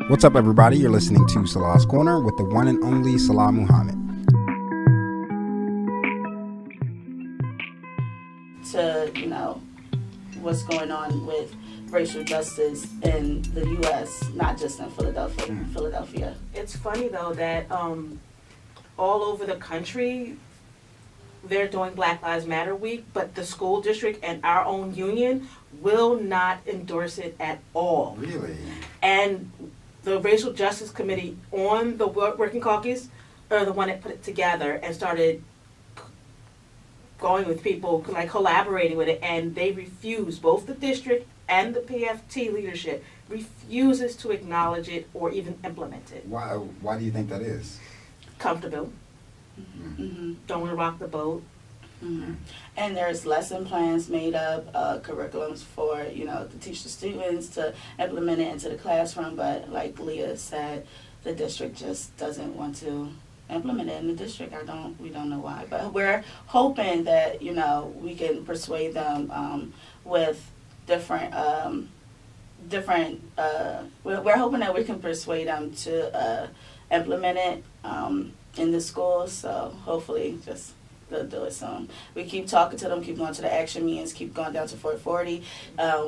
What's up, everybody? You're listening to Salah's Corner with the one and only Salah Muhammad. To, what's going on with racial justice in the U.S., not just in Philadelphia. It's funny, though, that all over the country, they're doing Black Lives Matter Week, but the school district and our own union will not endorse it at all. Really? And the Racial Justice Committee on the Working Caucus are the one that put it together and started going with people, like collaborating with it, and they refuse, both the district and the PFT leadership refuses to acknowledge it or even implement it. Why do you think that is? Comfortable. Mm-hmm. Don't want to rock the boat. Mm-hmm. And there's lesson plans made up, curriculums for, to teach the students to implement it into the classroom, but like Leah said, the district just doesn't want to implement it in the district. We don't know why, but we're hoping that, we can persuade them with different, we're hoping that we can persuade them to implement it in the schools, so hopefully they'll do it soon. We keep talking to them, keep going to the action meetings, keep going down to 440.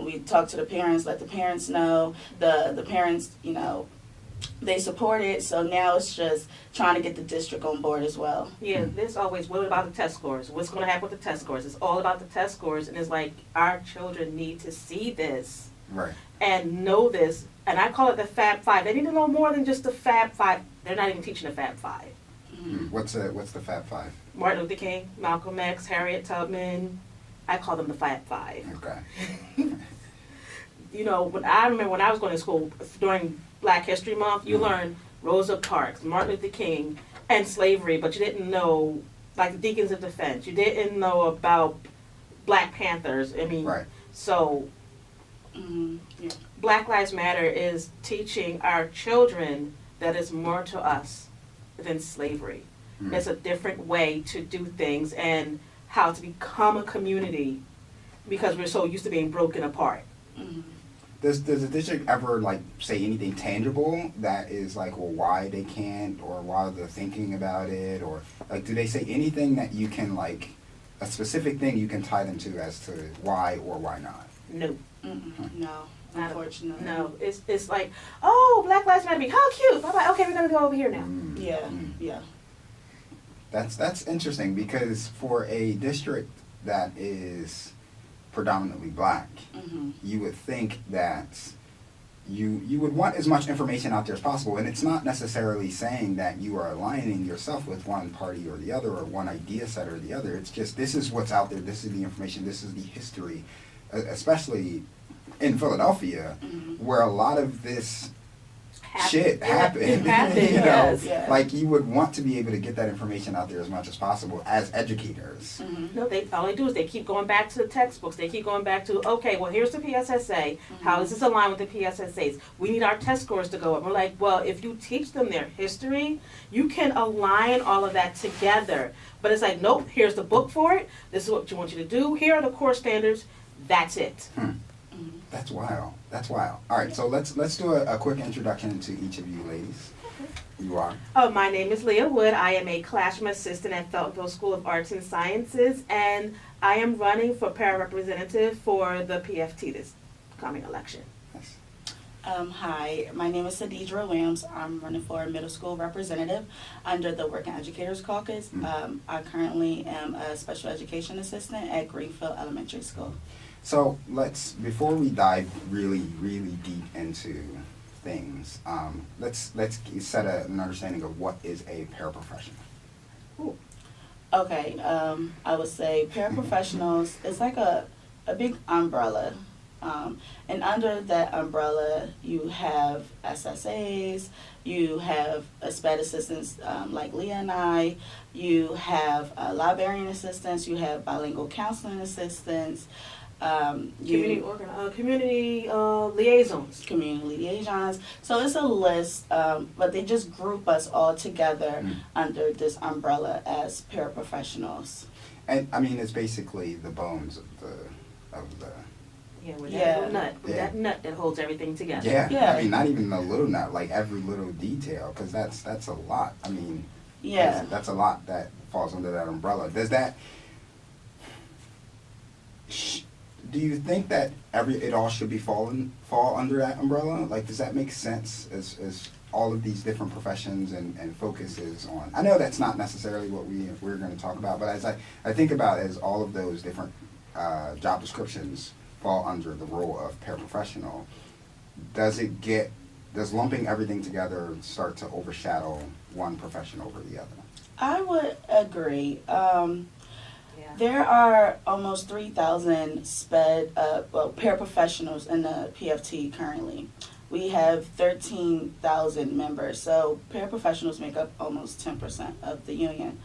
We talk to the parents, let the parents know. The parents, they support it, so now it's just trying to get the district on board as well. Yeah, there's always, what about the test scores? What's going to happen with the test scores? It's all about the test scores, and it's like, our children need to see this. Right. And know this. And I call it the Fab Five. They need to know more than just the Fab Five. They're not even teaching the Fab Five. Mm-hmm. What's the Fab Five? Martin Luther King, Malcolm X, Harriet Tubman. I call them the Fab Five. Okay. When I remember when I was going to school during Black History Month, you learned Rosa Parks, Martin Luther King, and slavery, but you didn't know, like, the Deacons of Defense. You didn't know about Black Panthers. Right. So Black Lives Matter is teaching our children that it's more to us than slavery. Mm-hmm. It's a different way to do things and how to become a community because we're so used to being broken apart. Mm-hmm. Does the district ever say anything tangible that is why they can't, or why they're thinking about it, or do they say anything that you can a specific thing you can tie them to as to why or why not? No. No, unfortunately. No, it's like, oh, Black Lives Matter, how cute. I'm like, okay, we're gonna go over here now. Yeah. That's interesting, because for a district that is predominantly Black, you would think that you would want as much information out there as possible, and it's not necessarily saying that you are aligning yourself with one party or the other, or one idea set or the other. It's just, this is what's out there, this is the information, this is the history, especially in Philadelphia, where a lot of this shit happened. It happened, yes. You would want to be able to get that information out there as much as possible as educators. No, all they do is they keep going back to the textbooks. They keep going back to, okay, well, here's the PSSA. How does this align with the PSSAs? We need our test scores to go up. We're like, well, if you teach them their history, you can align all of that together. But it's like, nope, here's the book for it. This is what you want you to do. Here are the core standards. That's it. That's wild. All right, so let's do a quick introduction to each of you ladies. Okay. You are? My name is Leah Wood. I am a classroom assistant at Feltonville School of Arts and Sciences, and I am running for pararepresentative for the PFT this coming election. Yes. Hi, my name is Sadidra Williams. I'm running for middle school representative under the Working Educators Caucus. I currently am a special education assistant at Greenfield Elementary School. So before we dive really, really deep into things, let's set an understanding of what is a paraprofessional. Ooh. Okay, I would say paraprofessionals is like a big umbrella. And under that umbrella, you have SSAs, you have SPED assistants like Leah and I, you have librarian assistants, you have bilingual counseling assistants, Community liaisons. Community liaisons. So it's a list, but they just group us all together under this umbrella as paraprofessionals. And I mean, it's basically the bones of the Yeah, with Yeah. that little nut. With Yeah. that nut that holds everything together. yeah. Yeah. I mean, not even a little nut, like every little detail, because that's a lot. I mean, Yeah. that's a lot that falls under that umbrella. Does that? Do you think that it all should be fall under that umbrella? Like, does that make sense as all of these different professions and focuses on? I know that's not necessarily what we're going to talk about, but as I think about as all of those different job descriptions fall under the role of paraprofessional, does lumping everything together start to overshadow one profession over the other? I would agree. Yeah. There are almost 3,000 paraprofessionals in the PFT currently. We have 13,000 members, so paraprofessionals make up almost 10% of the union.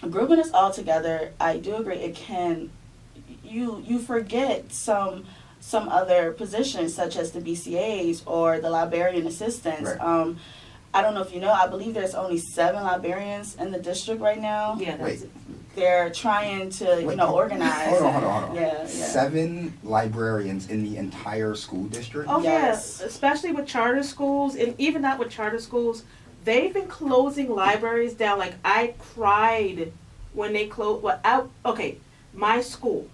Grouping us all together, I do agree. It can you forget some other positions such as the BCAs or the librarian assistants. Right. I don't know if you know, I believe there's only 7 librarians in the district right now. Yeah, that's Wait. it. They're trying to, organize. Hold on. Yeah. 7 librarians in the entire school district? Oh, Yes. yeah, especially with charter schools, and even not with charter schools, they've been closing libraries down. Like, I cried when they closed. My school.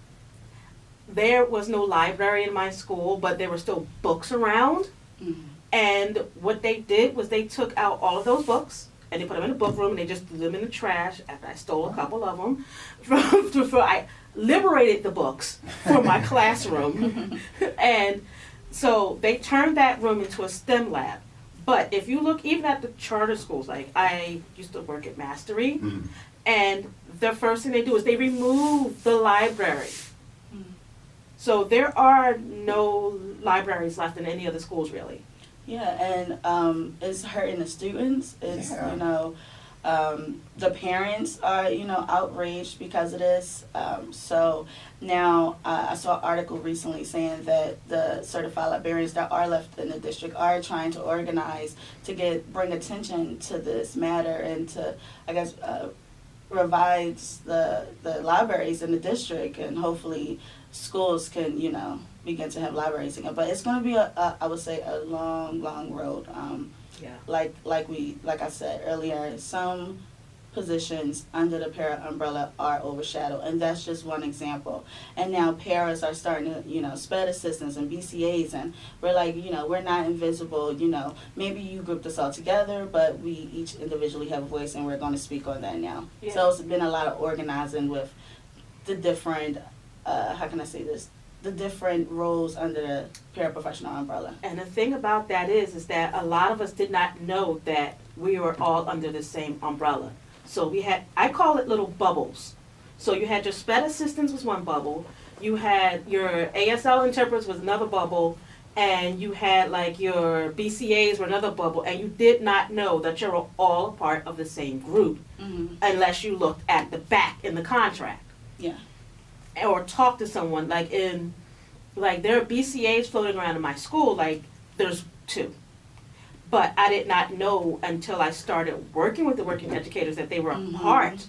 There was no library in my school, but there were still books around. Mhm. And what they did was they took out all of those books and they put them in the book room and they just threw them in the trash after I stole a couple of them. I liberated the books from my classroom. And so they turned that room into a STEM lab. But if you look even at the charter schools, like I used to work at Mastery, Mhm. and the first thing they do is they remove the library. Mm. So there are no libraries left in any of the schools really. Yeah, and it's hurting the students. It's, Yeah. The parents are, outraged because of this. So now I saw an article recently saying that the certified librarians that are left in the district are trying to organize to bring attention to this matter and to, I guess, revise the libraries in the district, and hopefully schools can, begin to have libraries again. But it's going to be I would say a long road. Yeah. Like I said earlier, some positions under the para umbrella are overshadowed, and that's just one example. And now paras are starting to, SPED assistants and BCAs, and we're like, we're not invisible. Maybe you grouped us all together, but we each individually have a voice, and we're going to speak on that now. Yeah. So it's been a lot of organizing with the different, how can I say this? The different roles under the paraprofessional umbrella. And the thing about that is that a lot of us did not know that we were all under the same umbrella. So I call it little bubbles. So you had your SPED assistants was one bubble, you had your ASL interpreters was another bubble, and you had like your BCAs were another bubble, and you did not know that you were all a part of the same group unless you looked at the back in the contract. Yeah. Or talk to someone, there are BCAs floating around in my school, there's 2. But I did not know until I started working with the working educators that they were a part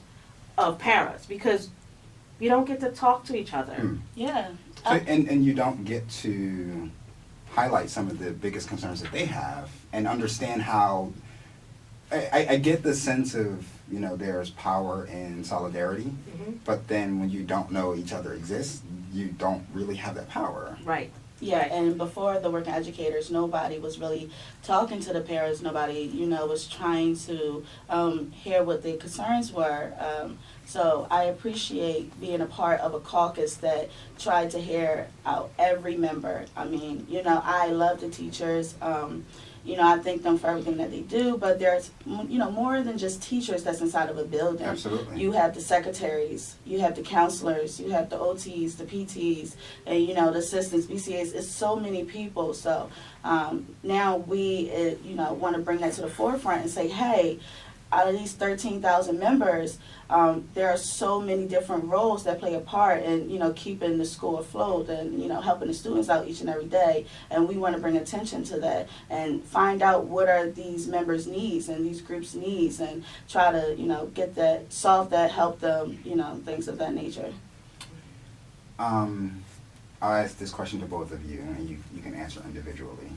of paras, because you don't get to talk to each other. Yeah. So, and you don't get to highlight some of the biggest concerns that they have and understand how. I get the sense of, there's power in solidarity, but then when you don't know each other exists, you don't really have that power. Right. Yeah, and before the working educators, nobody was really talking to the parents. Nobody, was trying to hear what their concerns were. So I appreciate being a part of a caucus that tried to hear out every member. I mean, I love the teachers. I thank them for everything that they do, but there's, more than just teachers that's inside of a building. Absolutely. You have the secretaries, you have the counselors, you have the OTs, the PTs, and, the assistants, BCAs. It's so many people. So now we, want to bring that to the forefront and say, hey, out of these 13,000 members, there are so many different roles that play a part in, keeping the school afloat and, helping the students out each and every day. And we want to bring attention to that and find out what are these members' needs and these groups' needs and try to, get that, solve that, help them, things of that nature. I'll ask this question to both of you, and you can answer individually.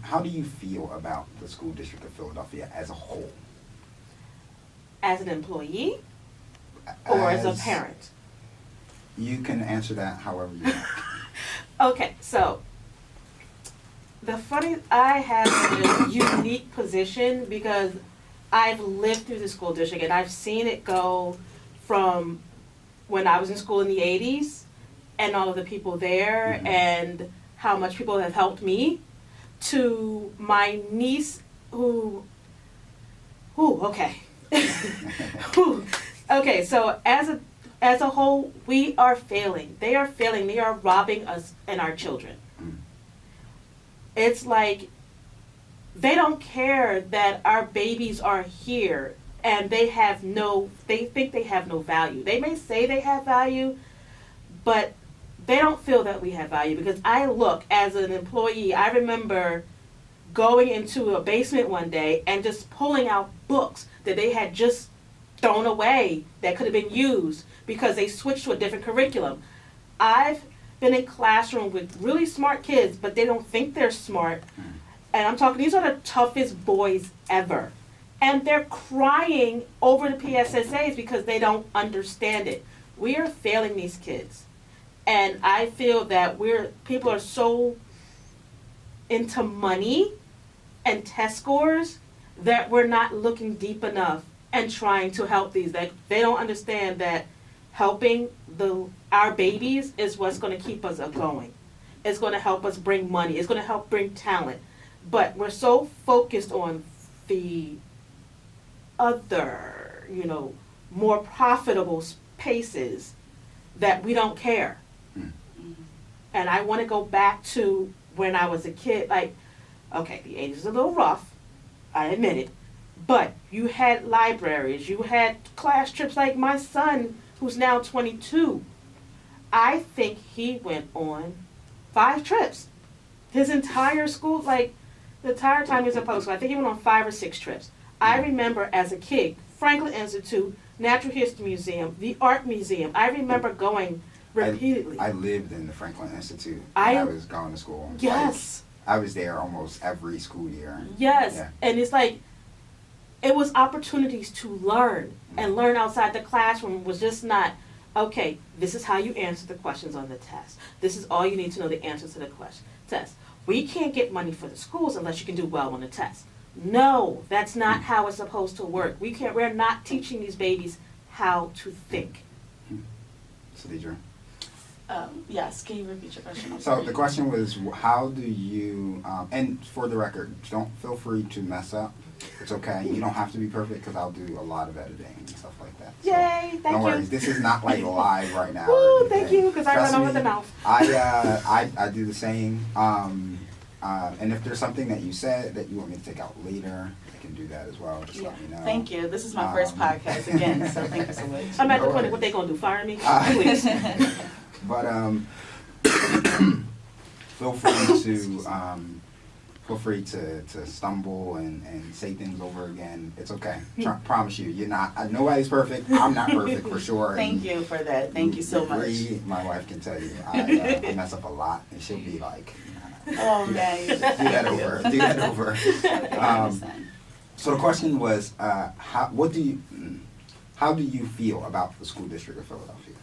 How do you feel about the School District of Philadelphia as a whole? As an employee or as a parent? You can answer that however you like. Okay, so I have a unique position because I've lived through the school district and I've seen it go from when I was in school in the 80s and all of the people there and how much people have helped me to my niece okay. Okay, so as a whole, we are failing. They are failing. They are robbing us and our children. It's like they don't care that our babies are here and they think they have no value. They may say they have value, but they don't feel that we have value because I look as an employee, I remember going into a basement one day and just pulling out books that they had just thrown away that could have been used because they switched to a different curriculum. I've been in classroom with really smart kids, but they don't think they're smart. And I'm talking, these are the toughest boys ever. And they're crying over the PSSAs because they don't understand it. We are failing these kids. And I feel that people are so into money and test scores that we're not looking deep enough and trying to help these. They don't understand that helping our babies is what's going to keep us going. It's going to help us bring money. It's going to help bring talent. But we're so focused on the other, more profitable spaces that we don't care. And I want to go back to when I was a kid, okay, the 80s is a little rough, I admit it, but you had libraries, you had class trips like my son, who's now 22. I think he went on 5 trips. His entire school, the entire time he was in public school, I think he went on 5 or 6 trips. I remember as a kid, Franklin Institute, Natural History Museum, the Art Museum, I remember going repeatedly. I lived in the Franklin Institute when I was going to school. Yes. I was there almost every school year. Yes. Yeah. And it's it was opportunities to learn and learn outside the classroom. Was just not, okay, this is how you answer the questions on the test. This is all you need to know the answers to the test. We can't get money for the schools unless you can do well on the test. No, that's not how it's supposed to work. We're not teaching these babies how to think. So, Deidre? Yes, can you repeat your question? So the question was, how do you, and for the record, don't feel free to mess up. It's okay. You don't have to be perfect because I'll do a lot of editing and stuff like that. So Yay, thank you. Don't worry. This is not live right now. Woo, thank you, because I Trust run over me, the mouth. I do the same. And if there's something that you said that you want me to take out later, I can do that as well. Just let me know. Thank you. This is my first podcast again, so thank you so much. I'm at the point of what they gonna do, fire me? Please. But feel free to stumble and say things over again. It's okay. Promise you, you're not. Nobody's perfect. I'm not perfect for sure. Thank you for that. Thank you so much. My wife can tell you I mess up a lot, and she'll be like, "Oh man, do that over." So the question was, how do you feel about the school district of Philadelphia?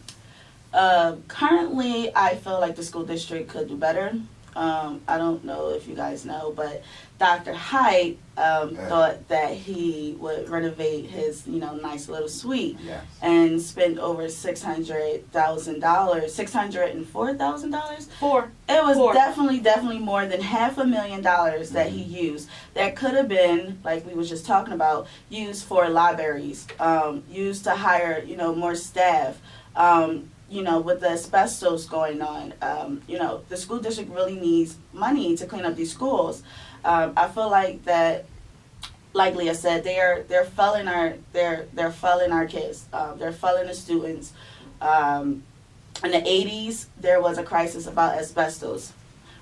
Currently, I feel like the school district could do better. I don't know if you guys know, but Dr. Height thought that he would renovate his, nice little suite and spend over $604,000. It was definitely more than $500,000 that he used. That could have been, like we was just talking about, used for libraries, used to hire, more staff. With the asbestos going on, the school district really needs money to clean up these schools. I feel like that like Leah said, they're failing our kids. They're failing the students. In the 80s, there was a crisis about asbestos.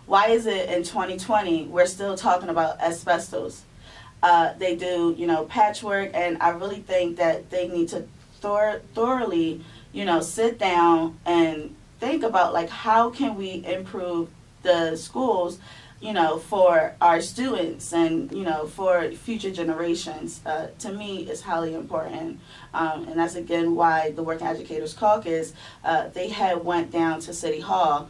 Why is it in 2020 we're still talking about asbestos? They do, patchwork, and I really think that they need to thoroughly, sit down and think about, like, how can we improve the schools, for our students and, for future generations. To me, is highly important. And that's, again, why the Working Educators Caucus, they had went down to City Hall.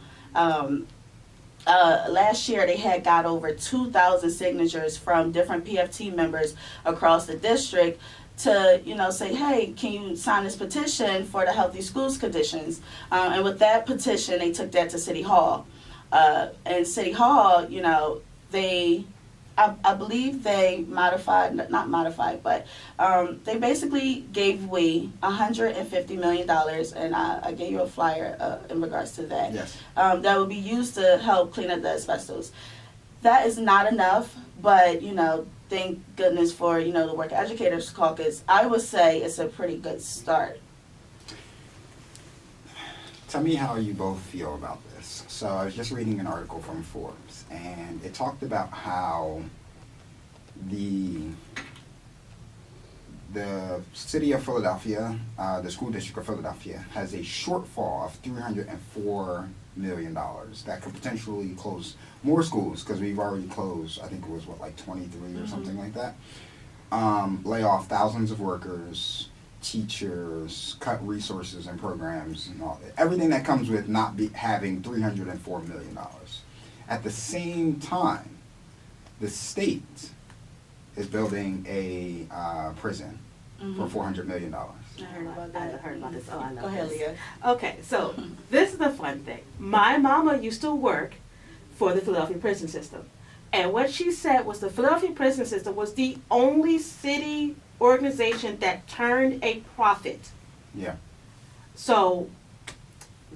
Last year, they had got over 2,000 signatures from different PFT members across the district to, say, hey, can you sign this petition for the Healthy Schools conditions? And with that petition, they took that to City Hall. And City Hall, I believe they not modified, but they basically gave away $150 million, and I gave you a flyer in regards to that. Yes. That would be used to help clean up the asbestos. That is not enough, but, thank goodness for, the Working Educators Caucus. I would say it's a pretty good start. Tell me how you both feel about this. So I was just reading an article from Forbes, and it talked about how the city of Philadelphia, the school district of Philadelphia, has a shortfall of $304 million that could potentially close more schools, because we've already closed, I think it was 23 or something like that. Lay off thousands of workers, teachers, cut resources and programs, and everything that comes with not having $304 million. At the same time, the state is building a prison for $400 million. I heard about that. I heard about this. Oh, I love Go ahead, this. Leah. Okay, so this is the fun thing. My mama used to work for the Philadelphia prison system. And what she said was the Philadelphia prison system was the only city organization that turned a profit. Yeah. So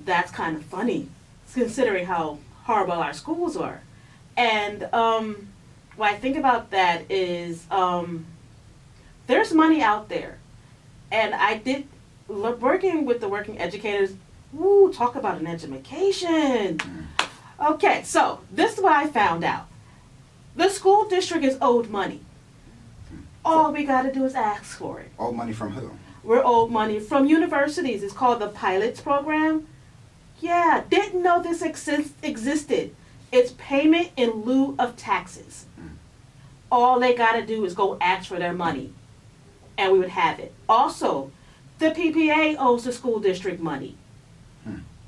that's kind of funny, considering how horrible our schools are. And what I think about that is there's money out there. And I did, working with the working educators, talk about an education. Okay, so this is what I found out. The school district is owed money. All we got to do is ask for it. Owed money from who? We're owed money from universities. It's called the Pilots Program. Yeah, didn't know this existed. It's payment in lieu of taxes. All they got to do is go ask for their money, and we would have it. Also, the PPA owes the school district money.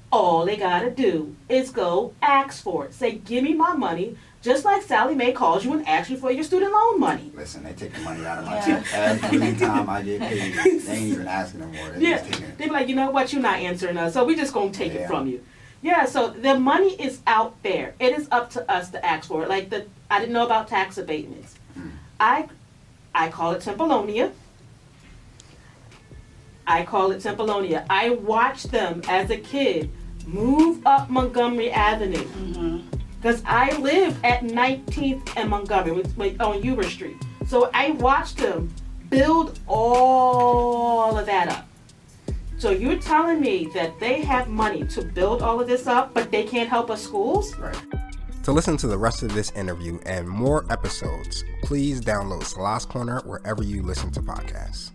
All they got to do is go ask for it. Say, give me my money, just like Sally Mae calls you and asks you for your student loan money. Listen, they take the money out of my check every time I get paid. They ain't even asking them for it. They just taking it. They be like, you know what, you're not answering us, so we just going to take it from you. Yeah, so the money is out there. It is up to us to ask for it. Like, I didn't know about tax abatements. I call it Templeonia. I watched them as a kid move up Montgomery Avenue. Because I lived at 19th and Montgomery on Huber Street. So I watched them build all of that up. So you're telling me that they have money to build all of this up, but they can't help us schools? Right. To listen to the rest of this interview and more episodes, please download Salah's Corner wherever you listen to podcasts.